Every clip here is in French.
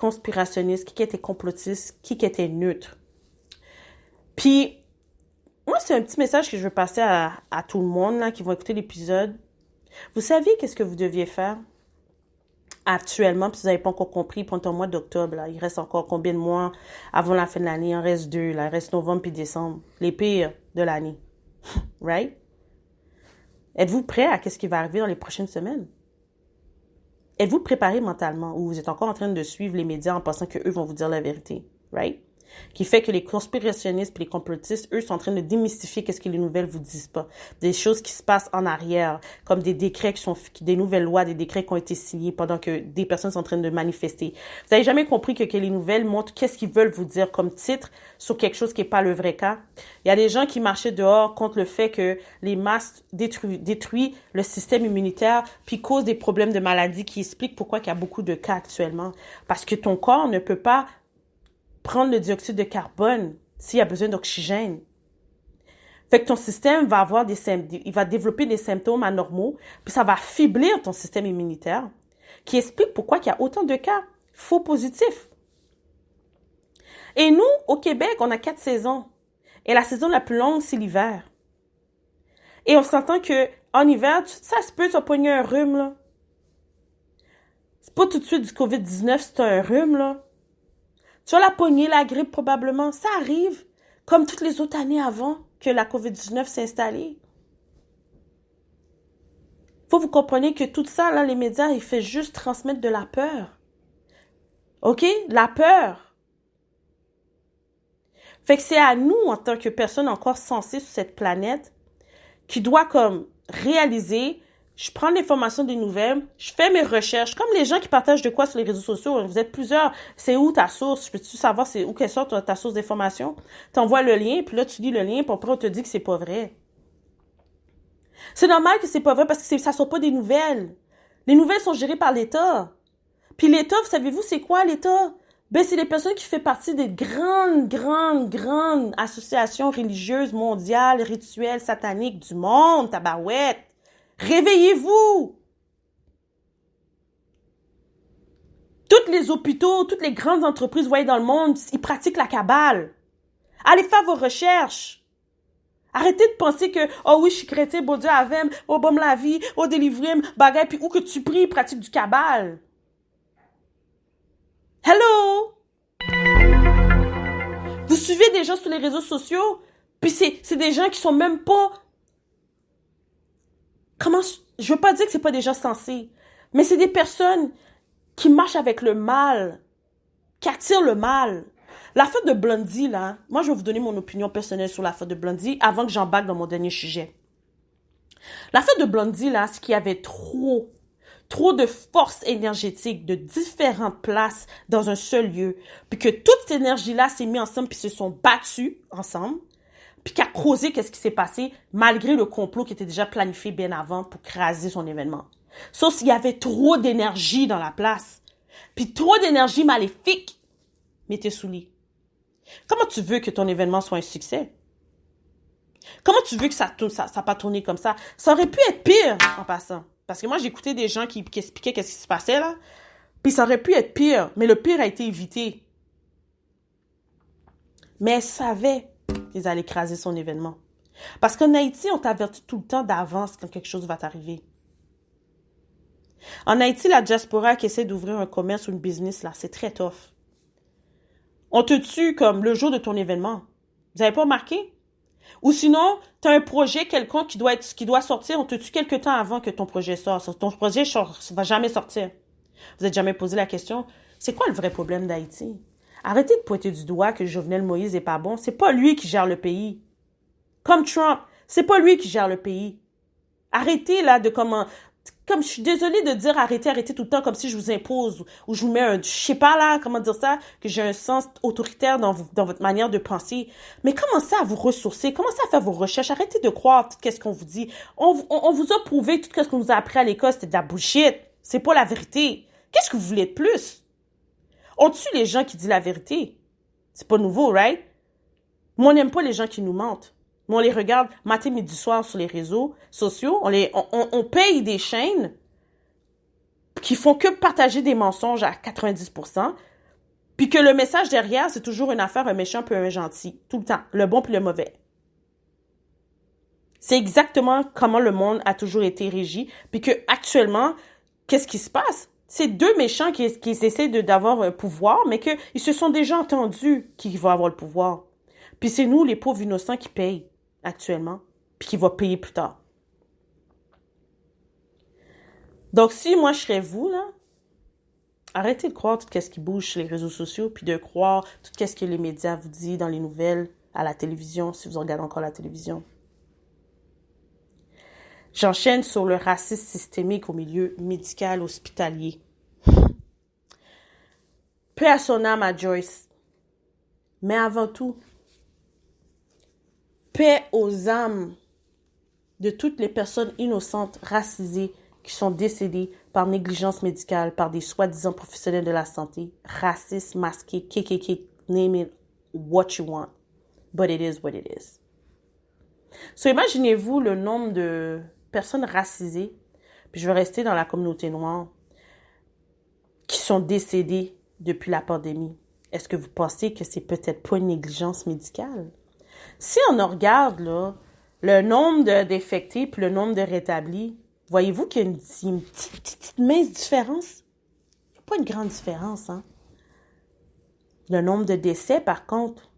conspirationniste, qui était complotiste, qui était neutre. Puis, moi, c'est un petit message que je veux passer à tout le monde là, qui vont écouter l'épisode. Vous savez qu'est-ce que vous deviez faire actuellement, puis vous n'avez pas encore compris, pendant le mois d'octobre, là, il reste encore combien de mois avant la fin de l'année? Il en reste 2, là, il reste novembre puis décembre, les pires de l'année. Right? Êtes-vous prêt à ce qui va arriver dans les prochaines semaines? Êtes-vous préparé mentalement ou vous êtes encore en train de suivre les médias en pensant qu'eux vont vous dire la vérité? Right? Qui fait que les conspirationnistes et les complotistes, eux, sont en train de démystifier qu'est-ce que les nouvelles vous disent pas. Des choses qui se passent en arrière, comme des décrets des nouvelles lois, des décrets qui ont été signés pendant que des personnes sont en train de manifester. Vous avez jamais compris que les nouvelles montrent qu'est-ce qu'ils veulent vous dire comme titre sur quelque chose qui est pas le vrai cas. Il y a des gens qui marchaient dehors contre le fait que les masques détruisent le système immunitaire puis causent des problèmes de maladie qui expliquent pourquoi il y a beaucoup de cas actuellement. Parce que ton corps ne peut pas prendre le dioxyde de carbone s'il y a besoin d'oxygène. Fait que ton système va avoir il va développer des symptômes anormaux, puis ça va affaiblir ton système immunitaire, qui explique pourquoi il y a autant de cas faux positifs. Et nous, au Québec, on a 4 saisons. Et la saison la plus longue, c'est l'hiver. Et on s'entend que en hiver, ça se peut, tu vas pogner un rhume, là. C'est pas tout de suite du COVID-19, c'est un rhume, là. Tu vas la pogner, la grippe, probablement. Ça arrive, comme toutes les autres années avant que la COVID-19 s'est installée. Faut que vous compreniez que tout ça, là, les médias, ils font juste transmettre de la peur. OK? La peur. Fait que c'est à nous, en tant que personnes encore sensées sur cette planète, qui doit comme réaliser, je prends l'information des nouvelles, je fais mes recherches, comme les gens qui partagent de quoi sur les réseaux sociaux. Vous êtes plusieurs. C'est où ta source? Peux-tu savoir c'est où qu'elle sort ta source d'information? T'envoies le lien, puis là, tu lis le lien, puis après, on te dit que c'est pas vrai. C'est normal que c'est pas vrai parce que ça sort pas des nouvelles. Les nouvelles sont gérées par l'État. Puis l'État, vous savez-vous, c'est quoi l'État? Ben, c'est des personnes qui font partie des grandes associations religieuses mondiales, rituelles, sataniques du monde, tabarouette. Réveillez-vous! Tous les hôpitaux, toutes les grandes entreprises, vous voyez, dans le monde, ils pratiquent la cabale. Allez faire vos recherches. Arrêtez de penser que, oh oui, je suis chrétien, bon Dieu, avem, oh bon la vie, oh délivrez-moi, bagay, puis où que tu pries, pratique du cabale. Hello! Vous suivez des gens sur les réseaux sociaux, puis c'est des gens qui sont même pas... Je veux pas dire que c'est pas des gens sensés, mais c'est des personnes qui marchent avec le mal, qui attirent le mal. L'affaire de Blondie, là, moi, je vais vous donner mon opinion personnelle sur l'affaire de Blondie avant que j'embarque dans mon dernier sujet. L'affaire de Blondie, là, c'est qu'il y avait trop de force énergétique de différentes places dans un seul lieu, puis que toute cette énergie-là s'est mise ensemble, puis se sont battus ensemble, puis qui a causé qu'est-ce qui s'est passé, malgré le complot qui était déjà planifié bien avant pour craser son événement. Sauf qu'il y avait trop d'énergie dans la place, puis trop d'énergie maléfique m'était sous lit. Comment tu veux que ton événement soit un succès? Comment tu veux que ça n'a pas tourné comme ça? Ça aurait pu être pire en passant. Parce que moi, j'écoutais des gens qui expliquaient qu'est-ce qui se passait là. Puis ça aurait pu être pire, mais le pire a été évité. Mais elle savait qu'ils allaient écraser son événement. Parce qu'en Haïti, on t'avertit tout le temps d'avance quand quelque chose va t'arriver. En Haïti, la diaspora qui essaie d'ouvrir un commerce ou une business, là, c'est très tough. On te tue comme le jour de ton événement. Vous avez pas remarqué? Ou sinon, tu as un projet quelconque qui doit sortir, on te tue quelque temps avant que ton projet sorte. Ton projet va jamais sortir. Vous n'êtes jamais posé la question, c'est quoi le vrai problème d'Haïti? Arrêtez de pointer du doigt que Jovenel Moïse est pas bon. C'est pas lui qui gère le pays. Comme Trump, c'est pas lui qui gère le pays. Arrêtez là de comme je suis désolée de dire arrêtez tout le temps comme si je vous impose ou je vous mets je sais pas là, comment dire ça, que j'ai un sens autoritaire dans votre manière de penser. Mais commencez à vous ressourcer, commencez à faire vos recherches, arrêtez de croire tout ce qu'on vous dit. On vous a prouvé tout ce qu'on vous a appris à l'école, c'était de la bullshit. C'est pas la vérité. Qu'est-ce que vous voulez de plus? On tue les gens qui disent la vérité. C'est pas nouveau, right? Moi, on n'aime pas les gens qui nous mentent. Mais on les regarde matin, midi, soir sur les réseaux sociaux. On paye des chaînes qui font que partager des mensonges à 90%. Puis que le message derrière, c'est toujours une affaire, un méchant puis un gentil. Tout le temps. Le bon puis le mauvais. C'est exactement comment le monde a toujours été régi. Puis que actuellement, qu'est-ce qui se passe? C'est deux méchants qui essaient d'avoir un pouvoir, mais qu'ils se sont déjà entendus qui vont avoir le pouvoir. Puis c'est nous, les pauvres innocents, qui payent actuellement, puis qui vont payer plus tard. Donc, si moi, je serais vous, là, arrêtez de croire tout ce qui bouge sur les réseaux sociaux, puis de croire tout ce que les médias vous disent dans les nouvelles, à la télévision, si vous regardez encore la télévision. J'enchaîne sur le racisme systémique au milieu médical hospitalier. Paix à son âme à Joyce. Mais avant tout, paix aux âmes de toutes les personnes innocentes, racisées, qui sont décédées par négligence médicale, par des soi-disant professionnels de la santé, racistes, masqués, KKK, name it what you want. But it is what it is. So, imaginez-vous le nombre de personnes racisées, puis je vais rester dans la communauté noire, qui sont décédées depuis la pandémie. Est-ce que vous pensez que c'est peut-être pas une négligence médicale? Si on regarde là, le nombre d'infectés puis le nombre de rétablis, voyez-vous qu'il y a une petite mince différence? Il n'y a pas une grande différence, hein? Le nombre de décès, par contre,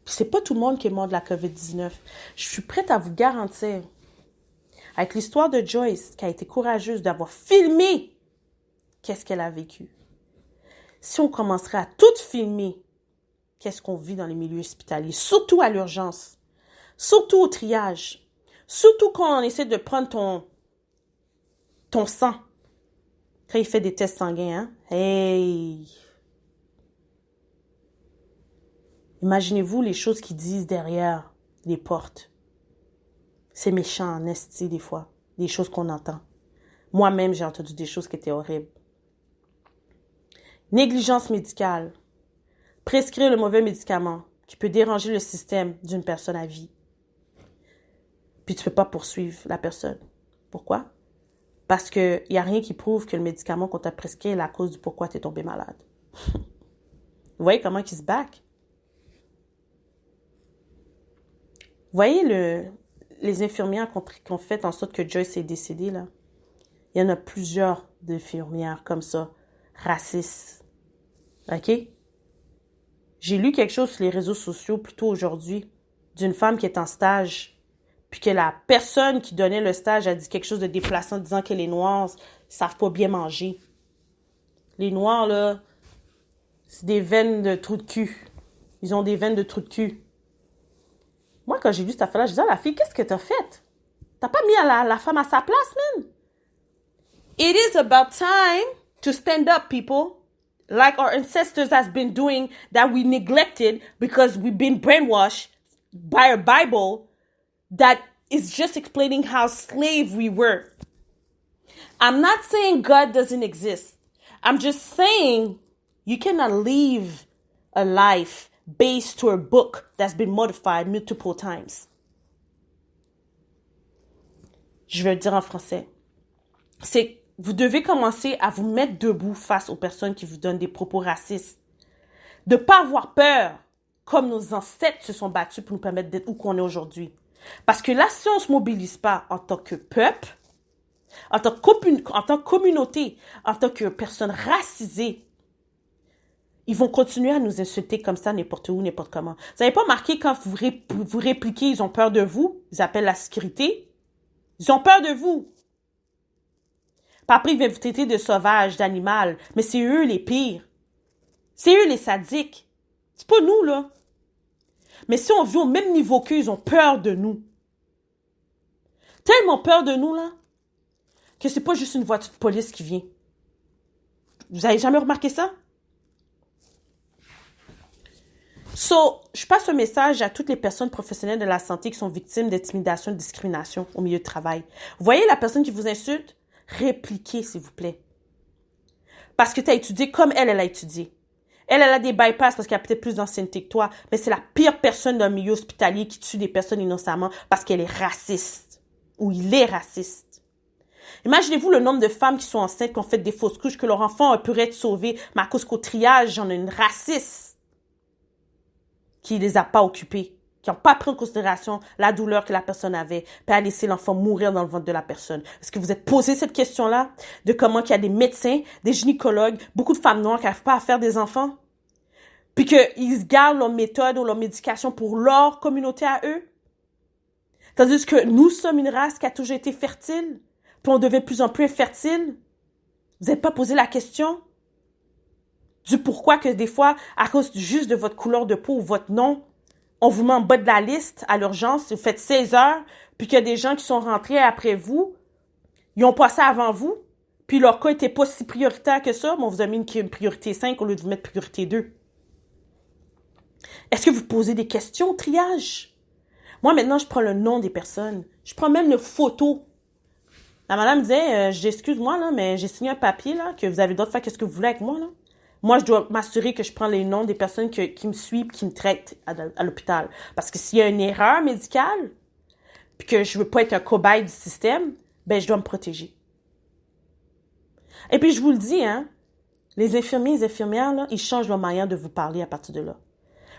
c'est pas tout le monde qui est mort de la COVID-19. Je suis prête à vous garantir, avec l'histoire de Joyce, qui a été courageuse d'avoir filmé qu'est-ce qu'elle a vécu. Si on commencerait à tout filmer, qu'est-ce qu'on vit dans les milieux hospitaliers, surtout à l'urgence, surtout au triage, surtout quand on essaie de prendre ton sang, quand il fait des tests sanguins, hein? Hey! Imaginez-vous les choses qu'ils disent derrière les portes. C'est méchant, en esti, des fois, des choses qu'on entend. Moi-même, j'ai entendu des choses qui étaient horribles. Négligence médicale. Prescrire le mauvais médicament qui peut déranger le système d'une personne à vie. Puis tu ne peux pas poursuivre la personne. Pourquoi? Parce qu'il n'y a rien qui prouve que le médicament qu'on t'a prescrit est la cause du pourquoi tu es tombé malade. Vous voyez comment ils se back? Vous voyez les infirmières qui ont fait en sorte que Joyce est décédée, là? Il y en a plusieurs d'infirmières comme ça, racistes. OK? J'ai lu quelque chose sur les réseaux sociaux plus tôt aujourd'hui d'une femme qui est en stage, puis que la personne qui donnait le stage a dit quelque chose de déplaçant, disant que les Noirs savent pas bien manger. Les Noirs, là, c'est des veines de trous de cul. Ils ont des veines de trous de cul. Moi, quand j'ai lu cette affaire-là, je disais à la fille, qu'est-ce que t'as fait? T'as pas mis la femme à sa place, man? It is about time to stand up, people. Like our ancestors has been doing that we neglected because we've been brainwashed by a Bible that is just explaining how slave we were. I'm not saying God doesn't exist. I'm just saying you cannot live a life based to a book that's been modified multiple times. Je vais le dire en français. C'est vous devez commencer à vous mettre debout face aux personnes qui vous donnent des propos racistes. De ne pas avoir peur, comme nos ancêtres se sont battus pour nous permettre d'être où qu'on est aujourd'hui. Parce que là, si on ne se mobilise pas en tant que peuple, en tant que communauté, en tant que personne racisée, ils vont continuer à nous insulter comme ça n'importe où, n'importe comment. Vous n'avez pas remarqué quand vous répliquez, ils ont peur de vous, ils appellent la sécurité. Ils ont peur de vous. Puis après, ils vont vous traiter de sauvage, d'animal. Mais c'est eux les pires. C'est eux les sadiques. C'est pas nous, là. Mais si on vit au même niveau qu'eux, ils ont peur de nous. Tellement peur de nous, là, que c'est pas juste une voiture de police qui vient. Vous avez jamais remarqué ça? So, je passe un message à toutes les personnes professionnelles de la santé qui sont victimes d'intimidation et de discrimination au milieu de travail. Vous voyez la personne qui vous insulte? Répliquez, s'il vous plaît. Parce que tu as étudié comme elle a étudié. Elle a des bypass parce qu'elle a peut-être plus d'ancienneté que toi, mais c'est la pire personne d'un milieu hospitalier qui tue des personnes innocemment parce qu'elle est raciste. Ou il est raciste. Imaginez-vous le nombre de femmes qui sont enceintes, qui ont fait des fausses couches, que leur enfant pourrait être sauvé, mais à cause qu'au triage, j'en ai une raciste qui les a pas occupées, qui n'ont pas pris en considération la douleur que la personne avait, puis a laissé l'enfant mourir dans le ventre de la personne. Est-ce que vous êtes posé cette question-là de comment il y a des médecins, des gynécologues, beaucoup de femmes noires qui n'arrivent pas à faire des enfants, puis qu'ils gardent leur méthode ou leur médication pour leur communauté à eux? Tandis que nous sommes une race qui a toujours été fertile, puis on devient de plus en plus infertile. Vous n'avez pas posé la question du pourquoi que des fois, à cause juste de votre couleur de peau ou votre nom, on vous met en bas de la liste à l'urgence, vous faites 16 heures, puis qu'il y a des gens qui sont rentrés après vous, ils ont passé avant vous, puis leur cas n'était pas si prioritaire que ça, mais on vous a mis une priorité 5 au lieu de vous mettre priorité 2. Est-ce que vous posez des questions au triage? Moi, maintenant, je prends le nom des personnes. Je prends même une photo. La madame disait, excuse-moi, là, mais j'ai signé un papier, là, que vous avez le droit de faire ce que vous voulez avec moi, là. Moi, je dois m'assurer que je prends les noms des personnes qui me suivent, qui me traitent à l'hôpital. Parce que s'il y a une erreur médicale, puis que je veux pas être un cobaye du système, ben, je dois me protéger. Et puis, je vous le dis, hein, les infirmiers et les infirmières, là, ils changent leur manière de vous parler à partir de là.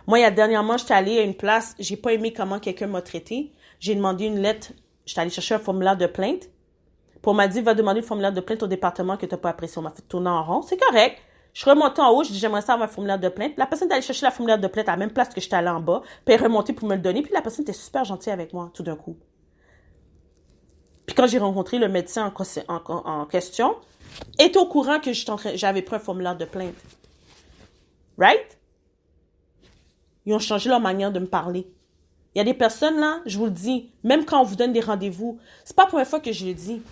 Moi, dernièrement, j'étais allée à une place, j'ai pas aimé comment quelqu'un m'a traité. J'ai demandé une lettre, j'étais allée chercher un formulaire de plainte. Puis on m'a dit, va demander le formulaire de plainte au département que t'as pas apprécié. On m'a fait tourner en rond, c'est correct. Je suis remontée en haut, je dis, j'aimerais ça avoir un formulaire de plainte. La personne est allée chercher la formulaire de plainte à la même place que j'étais allée en bas, puis elle est remontée pour me le donner, puis la personne était super gentille avec moi, tout d'un coup. Puis quand j'ai rencontré le médecin en question, il était au courant que j'avais pris un formulaire de plainte. Right? Ils ont changé leur manière de me parler. Il y a des personnes, là, je vous le dis, même quand on vous donne des rendez-vous, c'est pas la première fois que je le dis,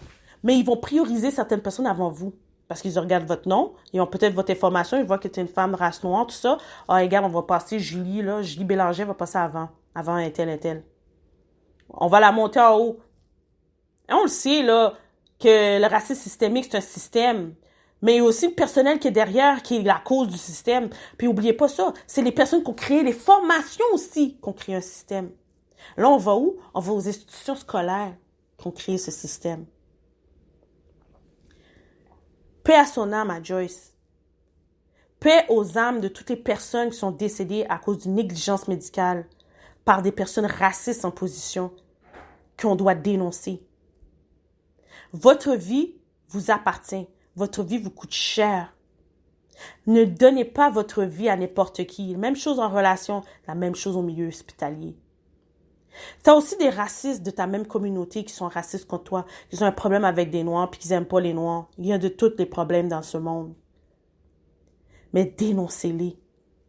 mais ils vont prioriser certaines personnes avant vous. Parce qu'ils regardent votre nom, ils ont peut-être votre information, ils voient que tu es une femme race noire, tout ça. Ah, regarde, on va passer Julie Bélanger va passer avant un tel. On va la monter en haut. Et on le sait, là, que le racisme systémique, c'est un système. Mais il y a aussi le personnel qui est derrière, qui est la cause du système. Puis oubliez pas ça, c'est les personnes qui ont créé les formations aussi qui ont créé un système. Là, on va où? On va aux institutions scolaires qui ont créé ce système. Paix à son âme à Joyce. Paix aux âmes de toutes les personnes qui sont décédées à cause d'une négligence médicale par des personnes racistes en position qu'on doit dénoncer. Votre vie vous appartient. Votre vie vous coûte cher. Ne donnez pas votre vie à n'importe qui. Même chose en relation, la même chose au milieu hospitalier. Tu as aussi des racistes de ta même communauté qui sont racistes contre toi, qui ont un problème avec des Noirs puis qui n'aiment pas les Noirs. Il y a de tous les problèmes dans ce monde. Mais dénoncez-les.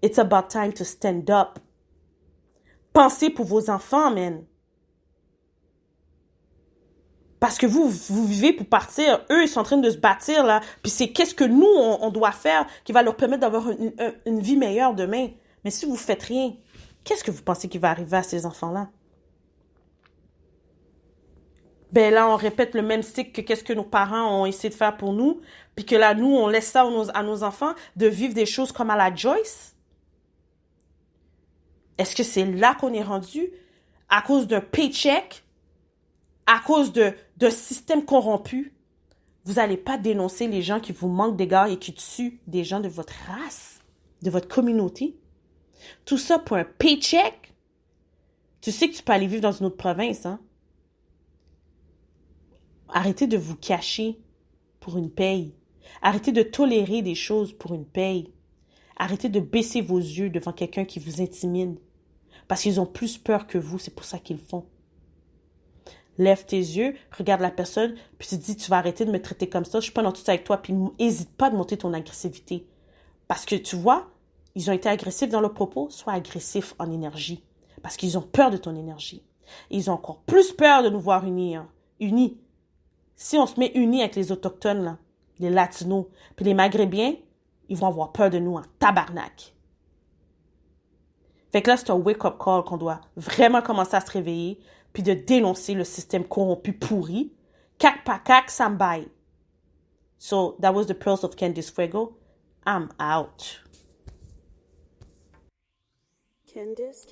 It's about time to stand up. Pensez pour vos enfants, man. Parce que vous vivez pour partir. Eux, ils sont en train de se bâtir, là. Puis c'est qu'est-ce que nous, on doit faire qui va leur permettre d'avoir une vie meilleure demain. Mais si vous faites rien, qu'est-ce que vous pensez qui va arriver à ces enfants-là? Ben là, on répète le même cycle que qu'est-ce que nos parents ont essayé de faire pour nous. Puis que là, nous, on laisse ça à nos enfants de vivre des choses comme à la Joyce. Est-ce que c'est là qu'on est rendu? À cause d'un paycheck? À cause d'un système corrompu, vous n'allez pas dénoncer les gens qui vous manquent d'égards et qui tuent des gens de votre race, de votre communauté. Tout ça pour un paycheck. Tu sais que tu peux aller vivre dans une autre province, hein? Arrêtez de vous cacher pour une paye. Arrêtez de tolérer des choses pour une paye. Arrêtez de baisser vos yeux devant quelqu'un qui vous intimide. Parce qu'ils ont plus peur que vous, c'est pour ça qu'ils le font. Lève tes yeux, regarde la personne, puis tu te dis, tu vas arrêter de me traiter comme ça, je suis pas dans tout ça avec toi, puis n'hésite pas de monter ton agressivité. Parce que tu vois, ils ont été agressifs dans leurs propos, sois agressif en énergie. Parce qu'ils ont peur de ton énergie. Et ils ont encore plus peur de nous voir unis. Si on se met unis avec les Autochtones, là, les Latinos, puis les Maghrébins, ils vont avoir peur de nous en tabarnak. Fait que là, c'est un wake-up call qu'on doit vraiment commencer à se réveiller, puis de dénoncer le système corrompu pourri. Cac pa cac, sambai. So, that was the Pearls of Candice Fuego. I'm out. Candice.